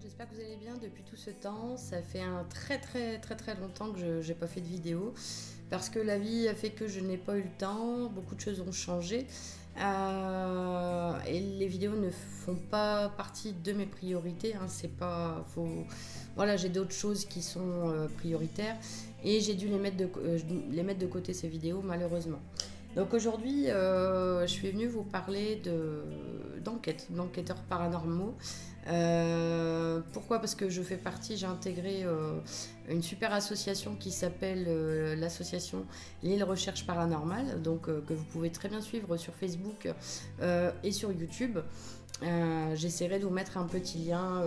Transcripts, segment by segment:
j'espère que vous allez bien depuis tout ce temps. Ça fait un très longtemps que je n'ai pas fait de vidéo parce que la vie a fait que je n'ai pas eu le temps, beaucoup de choses ont changé et les vidéos ne font pas partie de mes priorités. C'est pas, voilà, j'ai d'autres choses qui sont prioritaires et j'ai dû les mettre de côté ces vidéos malheureusement. Donc aujourd'hui, je suis venue vous parler d'enquêteurs paranormaux. Pourquoi? Parce que j'ai intégré une super association qui s'appelle l'association L'île Recherche Paranormale, donc que vous pouvez très bien suivre sur Facebook et sur YouTube. J'essaierai de vous mettre un petit lien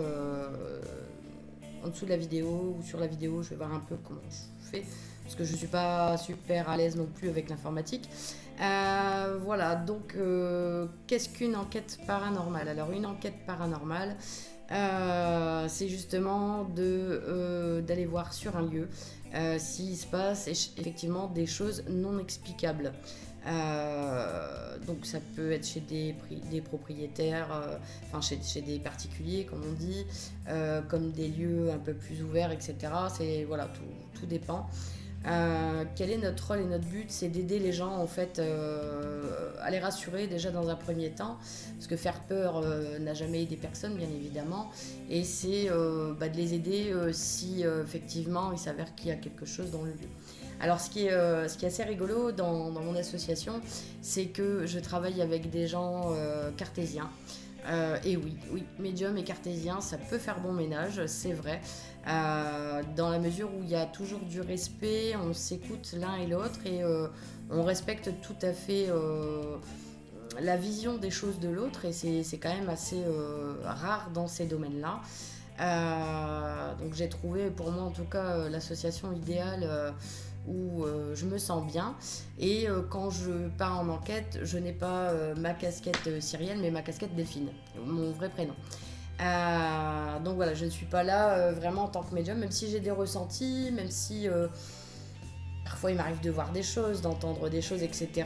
en dessous de la vidéo ou sur la vidéo, je vais voir un peu comment je fais parce que je ne suis pas super à l'aise non plus avec l'informatique. Voilà, donc qu'est-ce qu'une enquête paranormale? Alors une enquête paranormale, c'est justement d'aller voir sur un lieu s'il se passe effectivement des choses non explicables. Donc ça peut être chez des propriétaires, chez des particuliers comme on dit, comme des lieux un peu plus ouverts, etc. Voilà, tout dépend. Quel est notre rôle et notre but? C'est d'aider les gens en fait à les rassurer déjà dans un premier temps, parce que faire peur n'a jamais aidé personne bien évidemment, et c'est de les aider si effectivement il s'avère qu'il y a quelque chose dans le lieu. Alors ce qui est assez rigolo dans mon association, c'est que je travaille avec des gens cartésiens. Et oui, médium et cartésien, ça peut faire bon ménage, c'est vrai. Dans la mesure où il y a toujours du respect, on s'écoute l'un et l'autre et on respecte tout à fait la vision des choses de l'autre, et c'est quand même assez rare dans ces domaines-là. Donc j'ai trouvé pour moi en tout cas l'association idéale où je me sens bien, et quand je pars en enquête, je n'ai pas ma casquette Cyrielle mais ma casquette Delphine, mon vrai prénom. Donc voilà, je ne suis pas là vraiment en tant que médium, même si j'ai des ressentis, même si parfois il m'arrive de voir des choses, d'entendre des choses, etc.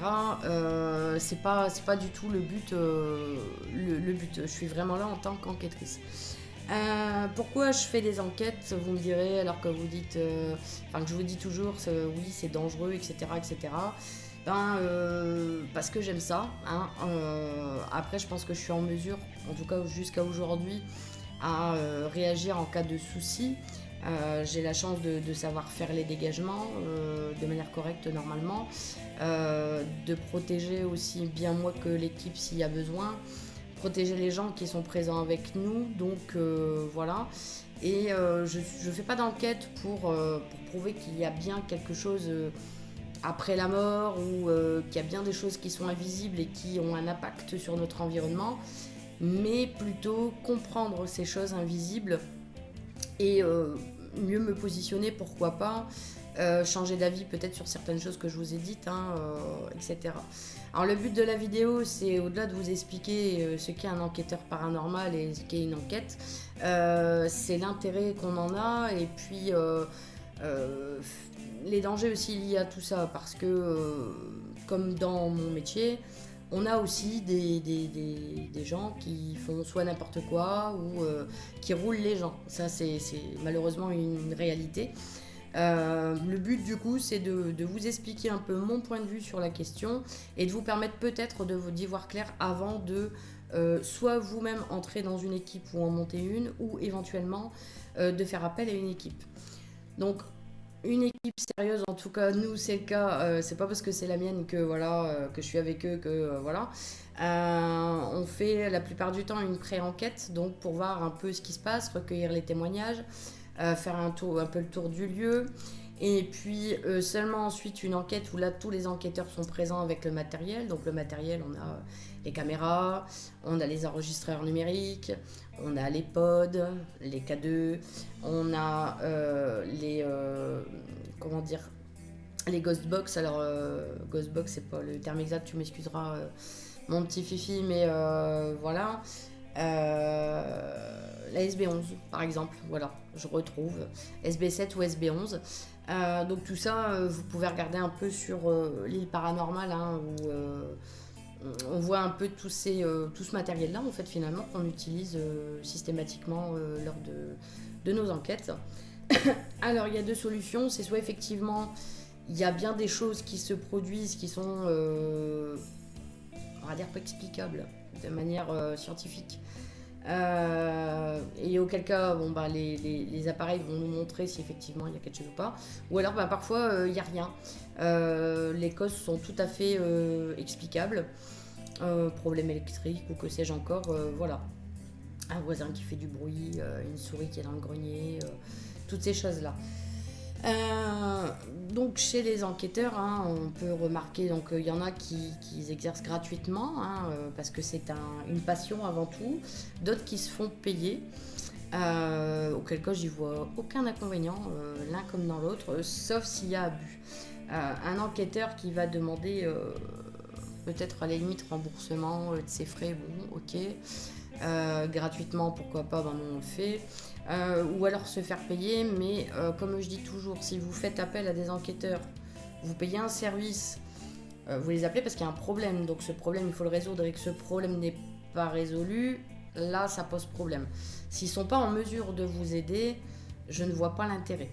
C'est pas du tout le but. Le but, je suis vraiment là en tant qu'enquêtrice. Pourquoi je fais des enquêtes, vous me direz, alors que vous dites, que je vous dis toujours, oui, c'est dangereux, etc., etc. Parce que j'aime ça. Après, je pense que je suis en mesure, en tout cas jusqu'à aujourd'hui, à réagir en cas de souci. J'ai la chance de savoir faire les dégagements de manière correcte normalement, de protéger aussi bien moi que l'équipe s'il y a besoin, protéger les gens qui sont présents avec nous, donc voilà. Et je fais pas d'enquête pour prouver qu'il y a bien quelque chose après la mort, ou qu'il y a bien des choses qui sont invisibles et qui ont un impact sur notre environnement, mais plutôt comprendre ces choses invisibles et mieux me positionner, pourquoi pas, changer d'avis peut-être sur certaines choses que je vous ai dites, etc. Alors le but de la vidéo, c'est au-delà de vous expliquer ce qu'est un enquêteur paranormal et ce qu'est une enquête, c'est l'intérêt qu'on en a, et puis les dangers aussi liés à tout ça, parce que comme dans mon métier, on a aussi des gens qui font soit n'importe quoi ou qui roulent les gens. Ça, c'est malheureusement une réalité. Le but du coup, c'est de vous expliquer un peu mon point de vue sur la question et de vous permettre peut-être d'y voir clair avant de soit vous-même entrer dans une équipe ou en monter une, ou éventuellement de faire appel à une équipe. Donc une équipe sérieuse, en tout cas nous c'est le cas, c'est pas parce que c'est la mienne que voilà que je suis avec eux que voilà. On fait la plupart du temps une pré-enquête, donc pour voir un peu ce qui se passe, recueillir les témoignages, faire un peu le tour du lieu, et puis seulement ensuite une enquête où là tous les enquêteurs sont présents avec le matériel. Donc le matériel, on a les caméras, on a les enregistreurs numériques, on a les pods, les K2, on a les Ghostbox. Alors Ghostbox, c'est pas le terme exact, tu m'excuseras mon petit fifi, mais voilà. La SB11 par exemple, voilà, je retrouve SB7 ou SB11. Donc tout ça, vous pouvez regarder un peu sur l'île paranormale, où on voit un peu tout ce matériel-là, en fait, finalement, qu'on utilise systématiquement lors de nos enquêtes. Alors, il y a deux solutions. C'est soit effectivement, il y a bien des choses qui se produisent qui sont, on va dire, pas explicables de manière scientifique. Et auquel cas, les appareils vont nous montrer si effectivement il y a quelque chose ou pas. Ou alors, parfois, il n'y a rien. Les causes sont tout à fait explicables. Problème électrique ou que sais-je encore, voilà. Un voisin qui fait du bruit, une souris qui est dans le grenier, toutes ces choses-là. Donc chez les enquêteurs, on peut remarquer, donc il y en a qui exercent gratuitement, parce que c'est une passion avant tout, d'autres qui se font payer, auquel cas j'y vois aucun inconvénient, l'un comme dans l'autre, sauf s'il y a abus. Un enquêteur qui va demander peut-être à la limite remboursement de ses frais, bon ok, gratuitement pourquoi pas, nous on le fait. Ou alors se faire payer, mais comme je dis toujours, si vous faites appel à des enquêteurs, vous payez un service, vous les appelez parce qu'il y a un problème, donc ce problème il faut le résoudre et que ce problème n'est pas résolu, là ça pose problème. S'ils ne sont pas en mesure de vous aider, je ne vois pas l'intérêt.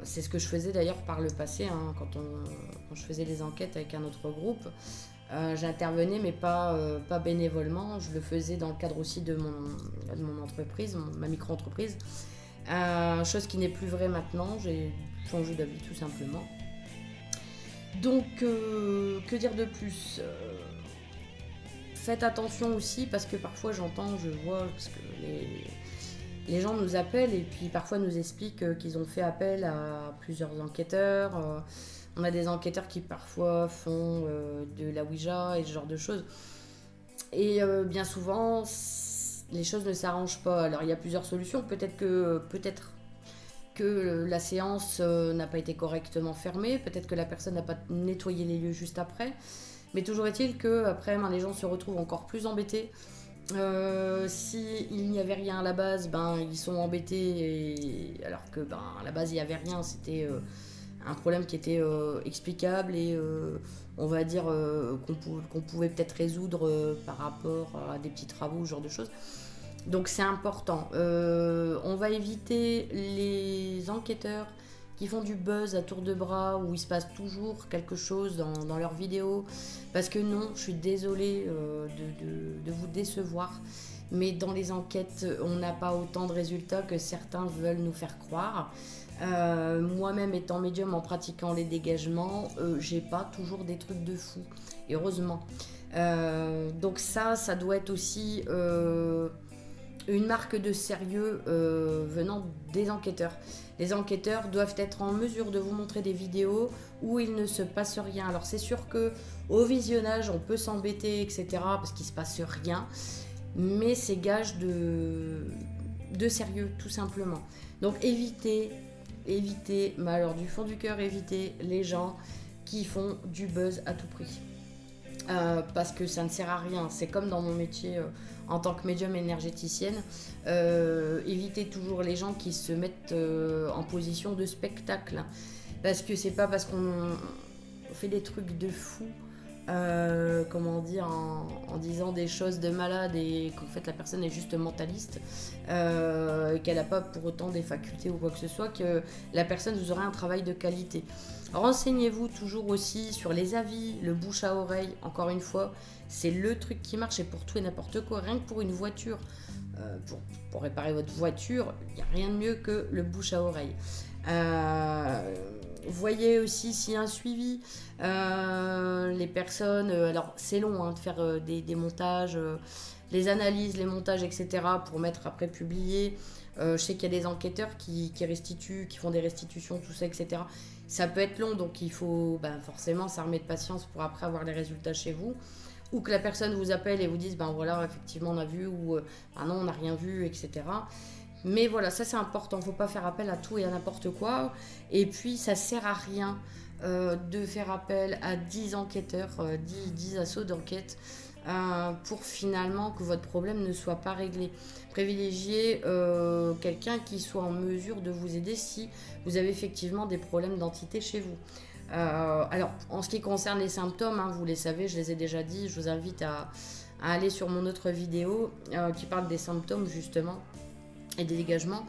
C'est ce que je faisais d'ailleurs par le passé, quand je faisais des enquêtes avec un autre groupe. J'intervenais mais pas bénévolement, je le faisais dans le cadre aussi de mon entreprise, ma micro-entreprise, chose qui n'est plus vraie maintenant, j'ai changé d'avis tout simplement. Donc que dire de plus, faites attention aussi parce que parfois je vois, parce que les gens nous appellent et puis parfois nous expliquent qu'ils ont fait appel à plusieurs enquêteurs. On a des enquêteurs qui parfois font de la Ouija et ce genre de choses. Et bien souvent, les choses ne s'arrangent pas. Alors il y a plusieurs solutions. Peut-être que la séance n'a pas été correctement fermée. Peut-être que la personne n'a pas nettoyé les lieux juste après. Mais toujours est-il qu'après, les gens se retrouvent encore plus embêtés. S'il n'y avait rien à la base, ils sont embêtés. Alors que à la base, il n'y avait rien. C'était... un problème qui était explicable et on va dire qu'on pouvait peut-être résoudre par rapport à des petits travaux, ce genre de choses. Donc c'est important. On va éviter les enquêteurs qui font du buzz à tour de bras, où il se passe toujours quelque chose dans leurs vidéos. Parce que non, je suis désolée de vous décevoir, mais dans les enquêtes, on n'a pas autant de résultats que certains veulent nous faire croire. Moi-même étant médium en pratiquant les dégagements, j'ai pas toujours des trucs de fou, et heureusement. Donc ça doit être aussi une marque de sérieux venant des enquêteurs. Les enquêteurs doivent être en mesure de vous montrer des vidéos où il ne se passe rien. Alors c'est sûr que au visionnage on peut s'embêter, etc. parce qu'il se passe rien, mais c'est gage de sérieux tout simplement. Donc évitez, mais alors du fond du cœur, évitez les gens qui font du buzz à tout prix. Parce que ça ne sert à rien. C'est comme dans mon métier en tant que médium énergéticienne. Évitez toujours les gens qui se mettent en position de spectacle. Parce que c'est pas parce qu'on fait des trucs de fou, en disant des choses de malade et qu'en fait la personne est juste mentaliste, qu'elle n'a pas pour autant des facultés ou quoi que ce soit, que la personne vous aura un travail de qualité. Renseignez-vous toujours aussi sur les avis, le bouche à oreille, encore une fois, c'est le truc qui marche et pour tout et n'importe quoi, rien que pour une voiture, pour réparer votre voiture, il n'y a rien de mieux que le bouche à oreille. Voyez aussi s'il y a un suivi, les personnes, alors c'est long de faire des montages, les analyses, les montages, etc. pour mettre après publier. Je sais qu'il y a des enquêteurs qui restituent, qui font des restitutions, tout ça, etc. Ça peut être long, donc il faut forcément s'armer de patience pour après avoir les résultats chez vous. Ou que la personne vous appelle et vous dise voilà, effectivement on a vu, ou non on n'a rien vu, etc. Mais voilà, ça c'est important, il ne faut pas faire appel à tout et à n'importe quoi. Et puis ça ne sert à rien de faire appel à 10 enquêteurs, 10 assauts d'enquête pour finalement que votre problème ne soit pas réglé. Privilégiez quelqu'un qui soit en mesure de vous aider si vous avez effectivement des problèmes d'entité chez vous. Alors, en ce qui concerne les symptômes, hein, vous les savez, je les ai déjà dit, je vous invite à aller sur mon autre vidéo qui parle des symptômes justement et des dégagements.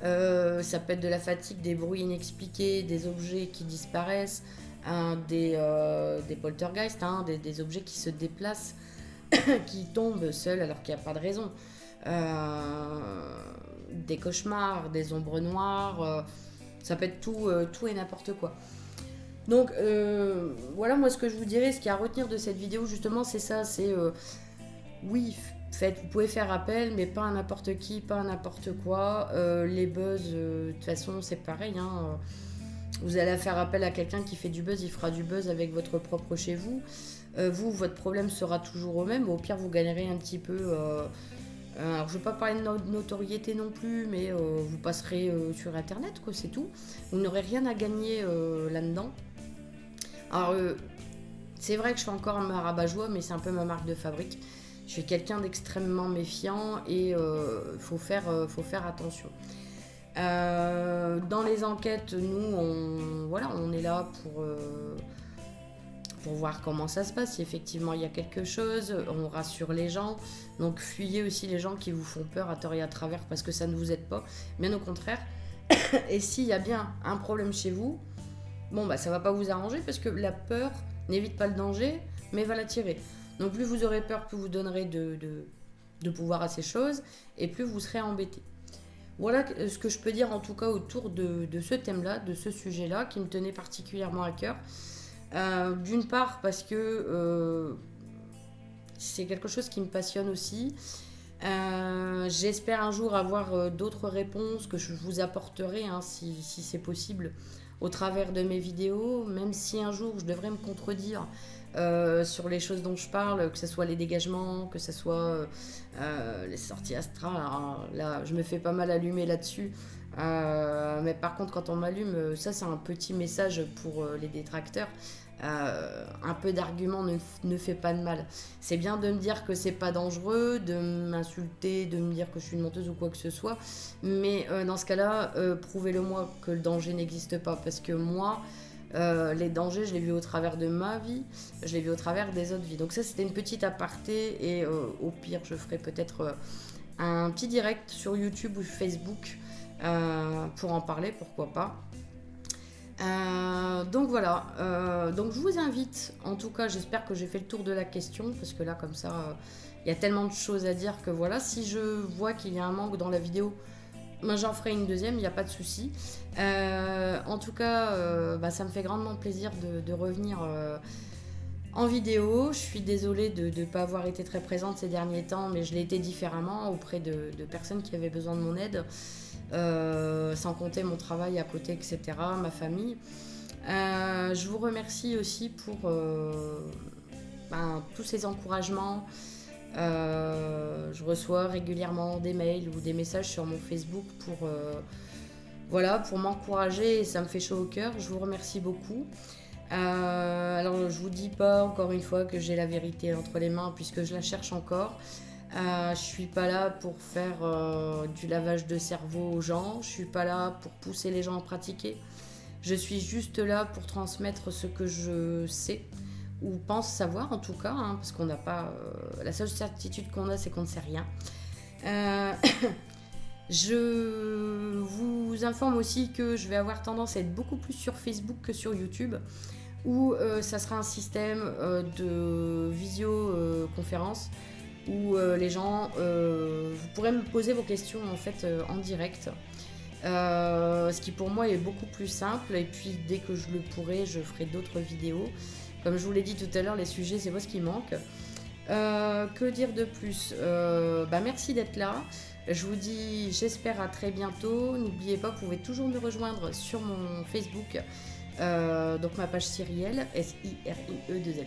Ça peut être de la fatigue, des bruits inexpliqués, des objets qui disparaissent, des poltergeists, des objets qui se déplacent, qui tombent seuls alors qu'il n'y a pas de raison. Des cauchemars, des ombres noires, ça peut être tout et n'importe quoi. Donc voilà, moi ce que je vous dirais, ce qu'il y a à retenir de cette vidéo justement, c'est ça, c'est oui, vous pouvez faire appel, mais pas à n'importe qui, pas à n'importe quoi. Les buzz, de toute façon, c'est pareil, hein. Vous allez faire appel à quelqu'un qui fait du buzz, il fera du buzz avec votre propre chez vous. Vous, votre problème sera toujours au même. Au pire, vous gagnerez un petit peu. Alors, je ne vais pas parler de notoriété non plus, mais vous passerez sur Internet, quoi, c'est tout. Vous n'aurez rien à gagner là-dedans. Alors, c'est vrai que je fais encore un rabat-joie, mais c'est un peu ma marque de fabrique. Je suis quelqu'un d'extrêmement méfiant et faut faire attention. Dans les enquêtes, nous, on est là pour voir comment ça se passe. Si effectivement il y a quelque chose, on rassure les gens. Donc fuyez aussi les gens qui vous font peur à tort et à travers parce que ça ne vous aide pas. Bien au contraire. Et s'il y a bien un problème chez vous, bon bah ça va pas vous arranger parce que la peur n'évite pas le danger, mais va l'attirer. Donc plus vous aurez peur, plus vous donnerez de pouvoir à ces choses et plus vous serez embêté. Voilà ce que je peux dire en tout cas autour de ce thème-là, de ce sujet-là qui me tenait particulièrement à cœur. D'une part parce que c'est quelque chose qui me passionne aussi. J'espère un jour avoir d'autres réponses que je vous apporterai hein, si c'est possible au travers de mes vidéos, même si un jour je devrais me contredire sur les choses dont je parle, que ce soit les dégagements, que ce soit les sorties astrales. Alors, là, je me fais pas mal allumer là-dessus. Mais par contre, quand on m'allume, ça c'est un petit message pour les détracteurs. Un peu d'argument ne fait pas de mal. C'est bien de me dire que c'est pas dangereux, de m'insulter, de me dire que je suis une menteuse ou quoi que ce soit, mais dans ce cas-là, prouvez-le moi que le danger n'existe pas, parce que moi, les dangers, je les vis au travers de ma vie, je les vis au travers des autres vies. Donc ça, c'était une petite aparté, et au pire, je ferai peut-être un petit direct sur YouTube ou Facebook pour en parler, pourquoi pas. Donc voilà, donc je vous invite, en tout cas j'espère que j'ai fait le tour de la question, parce que là comme ça, il y a tellement de choses à dire que voilà, si je vois qu'il y a un manque dans la vidéo, ben, j'en ferai une deuxième, il n'y a pas de souci. En tout cas, ça me fait grandement plaisir de revenir en vidéo. Je suis désolée de ne pas avoir été très présente ces derniers temps, mais je l'ai été différemment auprès de personnes qui avaient besoin de mon aide. Sans compter mon travail à côté, etc., ma famille. Je vous remercie aussi pour tous ces encouragements. Je reçois régulièrement des mails ou des messages sur mon Facebook pour m'encourager et ça me fait chaud au cœur. Je vous remercie beaucoup. Alors je vous dis pas encore une fois que j'ai la vérité entre les mains puisque je la cherche encore. Je suis pas là pour faire du lavage de cerveau aux gens, je suis pas là pour pousser les gens à pratiquer, je suis juste là pour transmettre ce que je sais ou pense savoir en tout cas, hein, parce qu'on n'a pas la seule certitude qu'on a c'est qu'on ne sait rien. Je vous informe aussi que je vais avoir tendance à être beaucoup plus sur Facebook que sur YouTube où ça sera un système de visioconférence où les gens, vous pourrez me poser vos questions en fait en direct, ce qui pour moi est beaucoup plus simple. Et puis dès que je le pourrai, je ferai d'autres vidéos. Comme je vous l'ai dit tout à l'heure, les sujets c'est pas ce qui manque. Que dire de plus? Merci d'être là. Je vous dis, j'espère à très bientôt. N'oubliez pas, vous pouvez toujours me rejoindre sur mon Facebook, donc ma page Cyrielle, SIRIE2LE.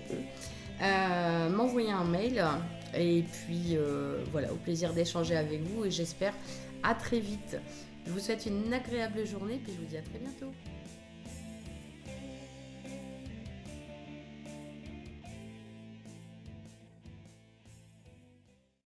M'envoyer un mail. Et puis voilà, au plaisir d'échanger avec vous et j'espère à très vite. Je vous souhaite une agréable journée puis je vous dis à très bientôt.